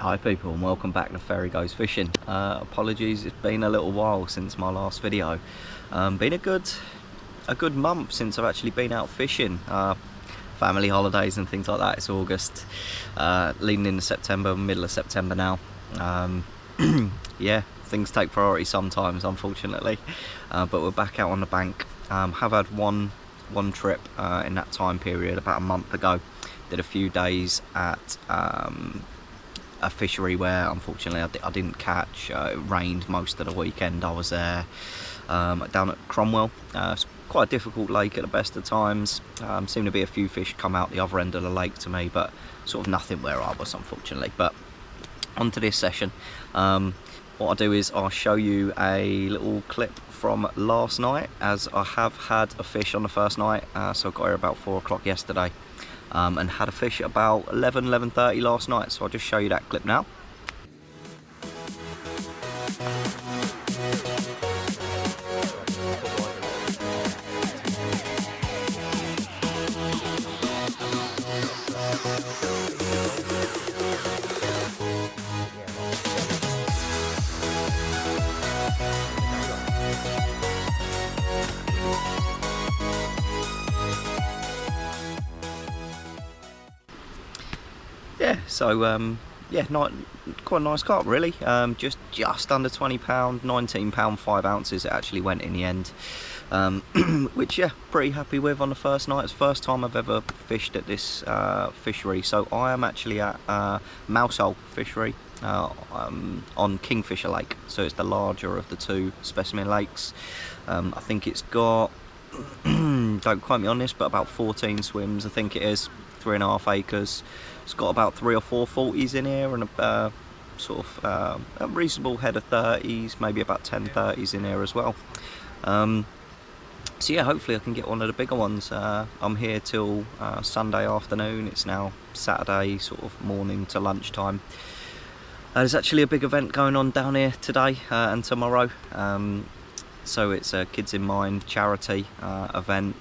Hi people, and welcome back to Ferry Goes Fishing. Apologies, it's been a little while since my last video. Been a good month since I've actually been out fishing. Family holidays and things like that. It's August, leading into September, middle of September now. Yeah, things take priority sometimes, unfortunately. But we're back out on the bank. Have had one trip in that time period about a month ago. Did a few days at a fishery where unfortunately I didn't catch. It rained most of the weekend I was there, down at Cromwell. It's quite a difficult lake at the best of times. Seemed to be a few fish come out the other end of the lake to me, but sort of nothing where I was, unfortunately. But onto this session, what I'll do is I'll show you a little clip from last night, as I have had a fish on the first night. So I got here about 4 o'clock yesterday. And had a fish at about 11:30 last night, so I'll just show you that clip now. Yeah, so yeah, quite a nice carp really. Just under £20, £19 5 ounces it actually went in the end, which yeah, pretty happy with on the first night. It's the first time I've ever fished at this fishery. So I am actually at Mousehole fishery on Kingfisher Lake, so it's the larger of the two specimen lakes. I think it's got don't quote me on this, but about 14 swims I think it is, 3.5 acres. It's got about 3 or 4 40s in here, and a a reasonable head of 30s, maybe about 10 30s in here as well. So yeah, hopefully I can get one of the bigger ones. I'm here till Sunday afternoon. It's now Saturday sort of morning to lunchtime. There's actually a big event going on down here today and tomorrow. So it's a Kids in Mind charity event,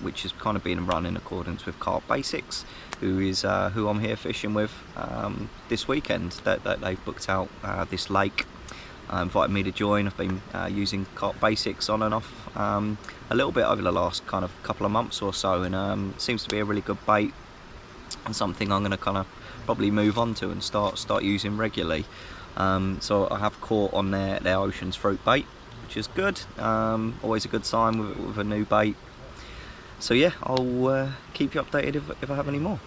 which is kind of being run in accordance with Carp Basics, who I'm here fishing with this weekend. That they've booked out this lake, invited me to join. I've been using Carp Basics on and off a little bit over the last kind of couple of months or so, and seems to be a really good bait and something I'm going to kind of probably move on to and start using regularly. So I have caught on their Oceans Fruit bait, which is good. Always a good sign with a new bait. So yeah, I'll keep you updated if I have any more.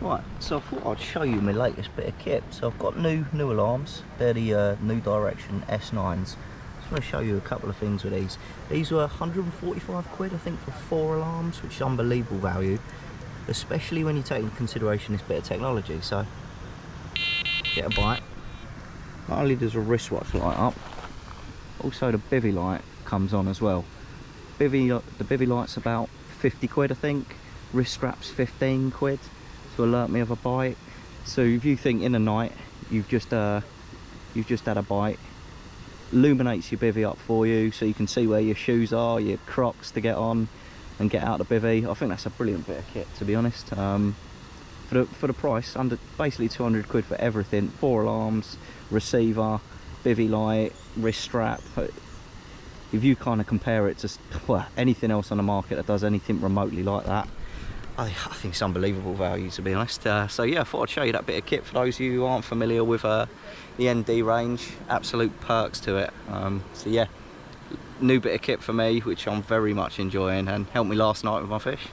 Right, so I thought I'd show you my latest bit of kit. So I've got new alarms. They're the New Direction S9s. Just want to show you a couple of things with these. These were 145 quid, I think, for 4 alarms, which is unbelievable value, especially when you take into consideration this bit of technology. So get a bite. Not only does a wristwatch light up, also the bivvy light comes on as well. The bivvy light's about 50 quid, I think. Wrist strap's 15 quid to alert me of a bite. So if you think in the night you've just had a bite, illuminates your bivvy up for you, so you can see where your shoes are, your Crocs to get on and get out the bivvy. I think that's a brilliant bit of kit, to be honest. For the price, under basically 200 quid for everything. 4 alarms, receiver, bivvy light, wrist strap. If you kind of compare it to, well, anything else on the market that does anything remotely like that, I think it's unbelievable value, to be honest. So yeah, I thought I'd show you that bit of kit for those of you who aren't familiar with the ND range. Absolute perks to it. So yeah, new bit of kit for me, which I'm very much enjoying, and helped me last night with my fish.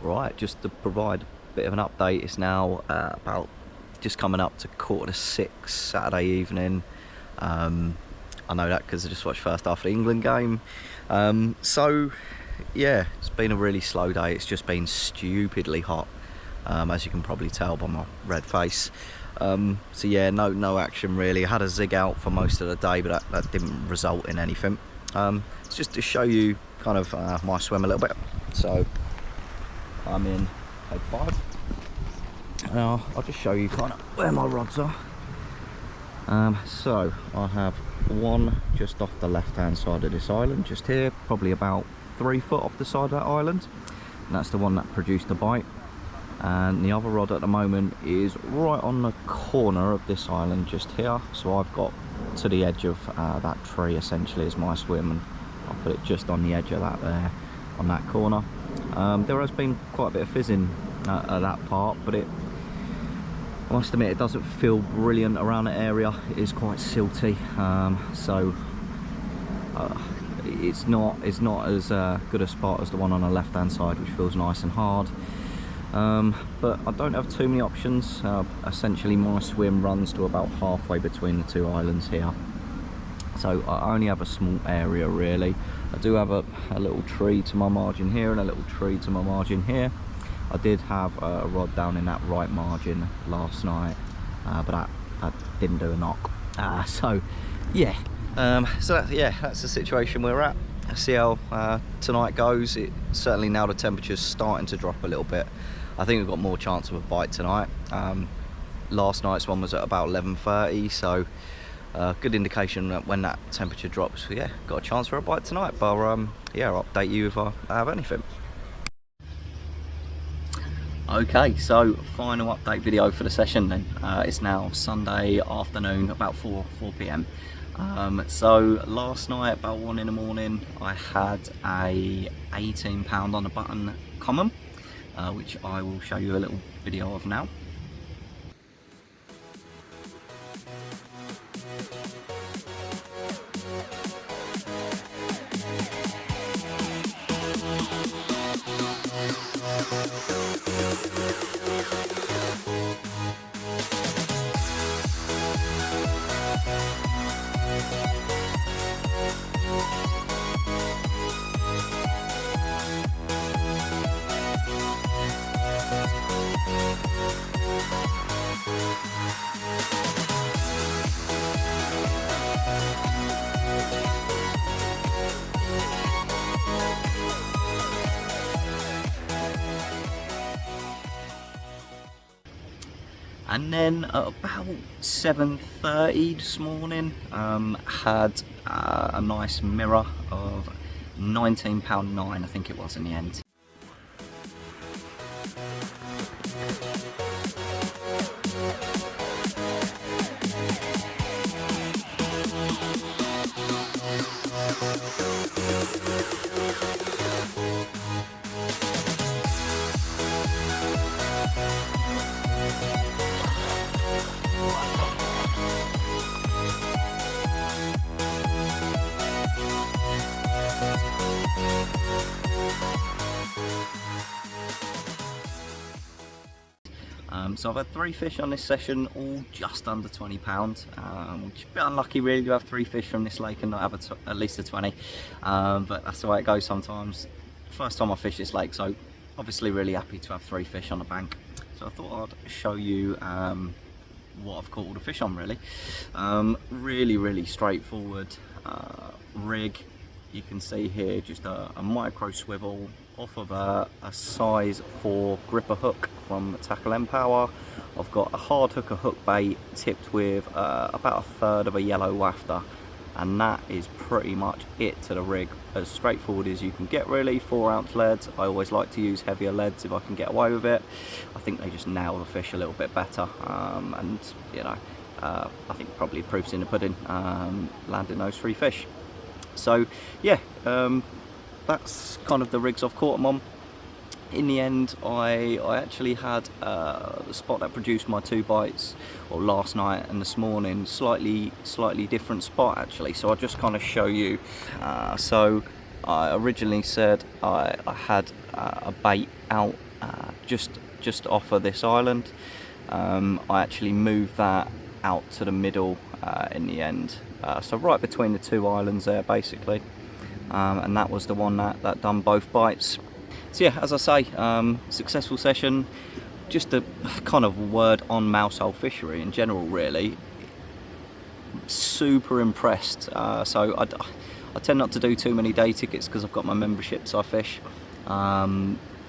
Right, just to provide a bit of an update, it's now about just coming up to 5:45 Saturday evening. I know that because I just watched first half of the England game. So yeah, it's been a really slow day. It's just been stupidly hot, as you can probably tell by my red face. So yeah, no action really. I had a zig out for most of the day, but that didn't result in anything. It's just to show you kind of my swim a little bit. So I'm in head 5. Now I'll just show you kind of where my rods are. So I have one just off the left hand side of this island, just here, probably about 3 foot off the side of that island, and that's the one that produced the bite. And the other rod at the moment is right on the corner of this island just here, so I've got to the edge of that tree essentially as my swim, and I'll put it just on the edge of that there, on that corner. There has been quite a bit of fizzing at that part, but I must admit it doesn't feel brilliant around the area. It is quite silty, so it's not as good a spot as the one on the left hand side, which feels nice and hard. But I don't have too many options. Essentially my swim runs to about halfway between the two islands here, so I only have a small area really. I do have a little tree to my margin here and a little tree to my margin here. I did have a rod down in that right margin last night, but that didn't do a knock. So yeah, that's the situation we're at. I'll see how tonight goes. Certainly now the temperature's starting to drop a little bit. I think we've got more chance of a bite tonight. Last night's one was at about 11:30, so good indication that when that temperature drops, yeah, got a chance for a bite tonight. But yeah, I'll update you if I have anything. Okay, so final update video for the session then. It's now Sunday afternoon, about 4 p.m. So last night about 1 in the morning I had a 18 pound on a button common, which I will show you a little video of now. And then at about 7:30 this morning, had a nice mirror of £19.9, I think it was in the end. So I've had 3 fish on this session, all just under £20, which is a bit unlucky really to have 3 fish from this lake and not have at least a 20, but that's the way it goes sometimes. First time I fished this lake, so obviously really happy to have 3 fish on the bank. So I thought I'd show you what I've caught all the fish on really. Really straightforward rig. You can see here just a micro swivel off of a size 4 gripper hook from Tackle Empower. I've got a hard hooker hook bait tipped with about 1/3 of a yellow wafter, and that is pretty much it to the rig. As straightforward as you can get really. 4-ounce leads. I always like to use heavier leads if I can get away with it. I think they just nail the fish a little bit better, and you know, I think probably proof's in the pudding, landing those 3 fish. So yeah, that's kind of the rigs I've caught them on. In the end, I actually had the spot that produced my 2 bites, or last night and this morning, slightly different spot actually. So I'll just kind of show you. So I originally said I had a bait out just off of this island. I actually moved that out to the middle in the end, so right between the 2 islands there basically, and that was the one that done both bites. So yeah, as I say, successful session. Just a kind of word on Mousehole Fishery in general, really. Super impressed. So I tend not to do too many day tickets because I've got my memberships I fish.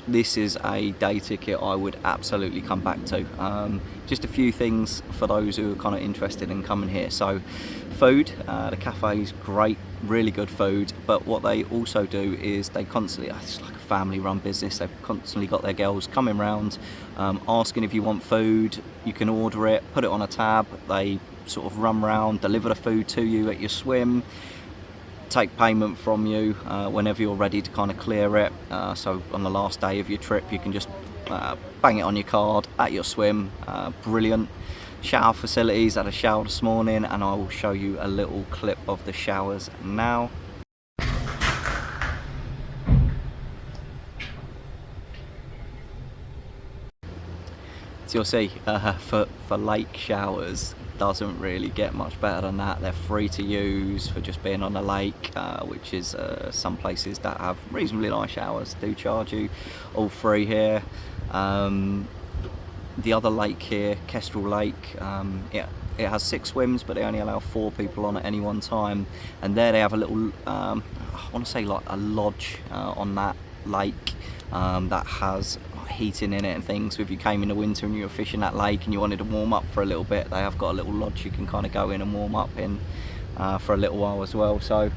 This is a day ticket I would absolutely come back to. Just a few things for those who are kind of interested in coming here. So food, the cafe's great, really good food, but what they also do is they constantly, it's like a family run business, they've constantly got their girls coming round, asking if you want food. You can order it, put it on a tab, they sort of run round, deliver the food to you at your swim, take payment from you whenever you're ready to kind of clear it. So on the last day of your trip you can just bang it on your card at your swim. Brilliant. Shower facilities, had a shower this morning and I will show you a little clip of the showers now. So you'll see, for lake showers, doesn't really get much better than that. They're free to use for just being on a lake, which is some places that have reasonably nice showers do charge you. All free here. The other lake here, Kestrel Lake, it has 6 swims, but they only allow 4 people on at any one time. And there they have a little, I want to say like a lodge on that lake that has heating in it and things. So if you came in the winter and you were fishing that lake and you wanted to warm up for a little bit, they have got a little lodge you can kind of go in and warm up in for a little while as well. So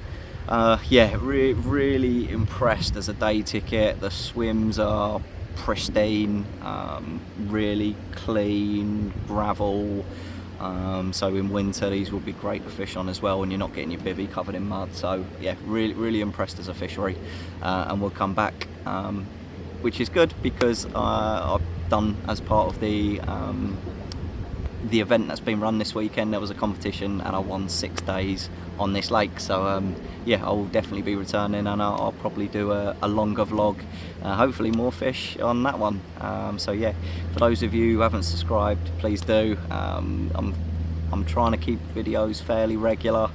yeah, really impressed as a day ticket. The swims are pristine, really clean gravel, so in winter these will be great to fish on as well, and you're not getting your bivvy covered in mud. So yeah, really impressed as a fishery, and we'll come back, which is good because I've done as part of the event that's been run this weekend. There was a competition and I won 6 days on this lake. So yeah, I will definitely be returning, and I'll probably do a longer vlog, hopefully more fish on that one. So yeah, for those of you who haven't subscribed, please do. I'm trying to keep videos fairly regular.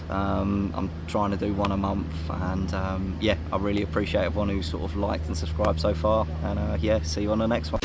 I'm trying to do 1 a month, and yeah, I really appreciate everyone who's sort of liked and subscribed so far, and yeah, see you on the next one.